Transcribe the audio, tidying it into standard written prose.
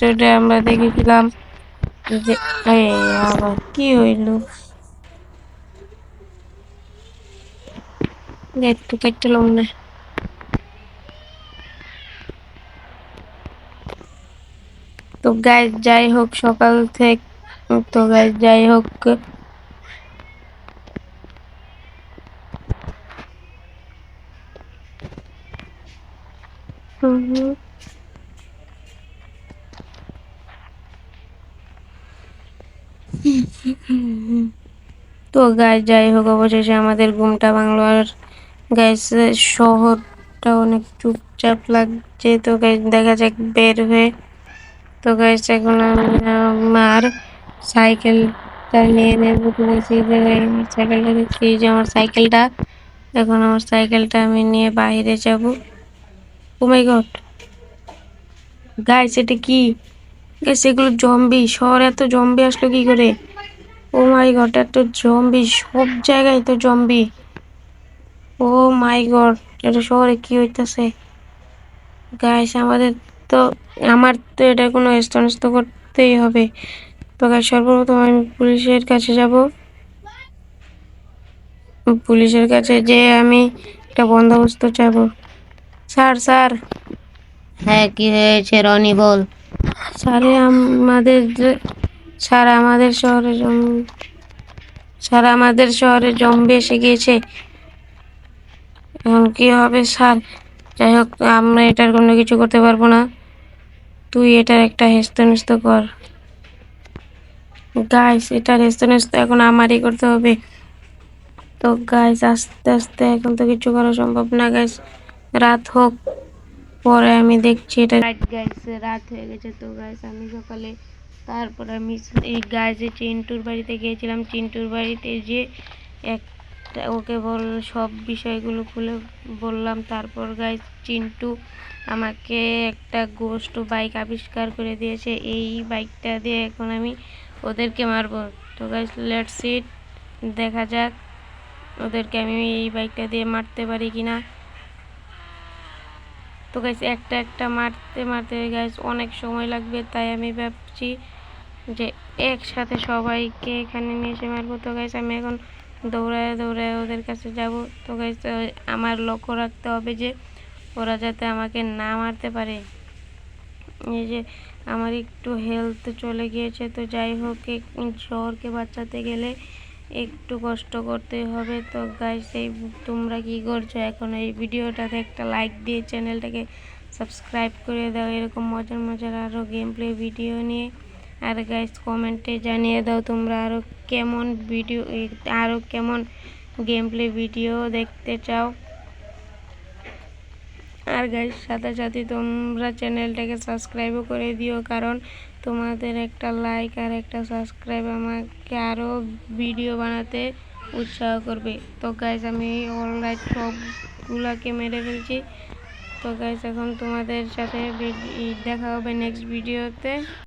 এপিসোডে আমরা দেখেছিলাম যে আবার কি হইল, একটু কাটলাম না। তো গাইস যাই হোক, সকাল থেকে তো গাইস যাই হোক, তো গাইস যাই হোক, অবশেষে আমাদের ঘুমটা ভাঙলো। আর গাইস শহরটা অনেক চুপচাপ লাগছে। তো গাইস দেখা যাক বের হয়ে। তো গাইস এখন আমি আমার সাইকেলটা নিয়ে নেবো। তো গাইস এই জায়গায় আমার সাইকেলটা দেখছি, এই যে আমার সাইকেলটা। এখন আমার সাইকেলটা আমি নিয়ে বাইরে যাব। ও মাই গড গাইস, এটা কি? গাইস এগুলো জম্বি। শহরে এত জম্বি আসলো কি করে? ও মাই গড, এত জম্বি, সব জায়গায় তো জম্বি। ও মাই গড, এটা শহরে কি হইতাছে? গাইস আমার তো এটা কোনো স্ট্যান্ড করতেই হবে। তো গাইস সর্বপ্রথম আমি পুলিশের কাছে যাব। পুলিশের কাছে যে আমি একটা বন্দোবস্ত চাইবো। স্যার স্যার হ্যাঁ, কি হয়েছে রনি, বল। স্যারে আমাদের স্যার আমাদের শহরে স্যার আমাদের শহরে জম্বি এসে গিয়েছে। এখন কি হবে স্যার? যাই হোক, আমরা এটার কোনো কিছু করতে পারবো না। তুই এটার একটা হেস্তনেস্ত কর। গাইস এটার হেস্তনেস্ত এখন আমারই করতে হবে। তো গাইস আস্তে আস্তে, এখন তো কিছু করা সম্ভব না গাইস। রাত হোক, পরে আমি দেখছি। এটা গাইস রাত হয়ে গেছে। তো গাইস আমি সকালে, তারপর আমি এই গাইস চিন্টুর বাড়িতে গিয়েছিলাম। চিন্টুর বাড়িতে যে একটা ওকে সব বিষয়গুলো খুলে বললাম। তারপর গাইস চিন্টু আমাকে একটা গোস্ট বাইক আবিষ্কার করে দিয়েছে। এই বাইকটা দিয়ে এখন আমি ওদেরকে মারবো। তো গাইস লেটস সিট, দেখা যাক ওদেরকে আমি এই বাইকটা দিয়ে মারতে পারি কিনা। তো গাইস একটা একটা মারতে মারতে গাইস অনেক সময় লাগবে, তাই আমি ভাবছি যে একসাথে সবাইকে এখানে নিয়ে এসে মারবো। তো গাইস আমি এখন দৌড়ায় দৌড়ায় ওদের কাছে যাব। তো গাইস আমার লক্ষ্য রাখতে হবে যে ওরা যাতে আমাকে না মারতে পারে। এই যে আমার একটু হেলথ চলে গিয়েছে। তো যাই হোক, শহরকে বাঁচাতে গেলে একটু কষ্ট করতে হবে। তো গাইস তোমরা কি করছো এখন? এই ভিডিওটাতে একটা লাইক দিয়ে চ্যানেলটাকে সাবস্ক্রাইব করে দাও এরকম মজার মজার আরও গেম প্লে ভিডিও নিয়ে। আর গাইস কমেন্টে জানিয়ে দাও তোমরা আরও কেমন গেম প্লে ভিডিও দেখতে চাও। আর গাইস সাথে সাথে তোমরা চ্যানেলটাকে সাবস্ক্রাইবও করে দিও, কারণ তোমাদের একটা লাইক আর একটা সাবস্ক্রাইব আমাকে আরও ভিডিও বানাতে উৎসাহ করবে। তো গাইস আমি অলরাইট সবগুলাকে মেরে ফেলছি। তো গাইস এখন তোমাদের সাথে দেখা হবে নেক্সট ভিডিওতে।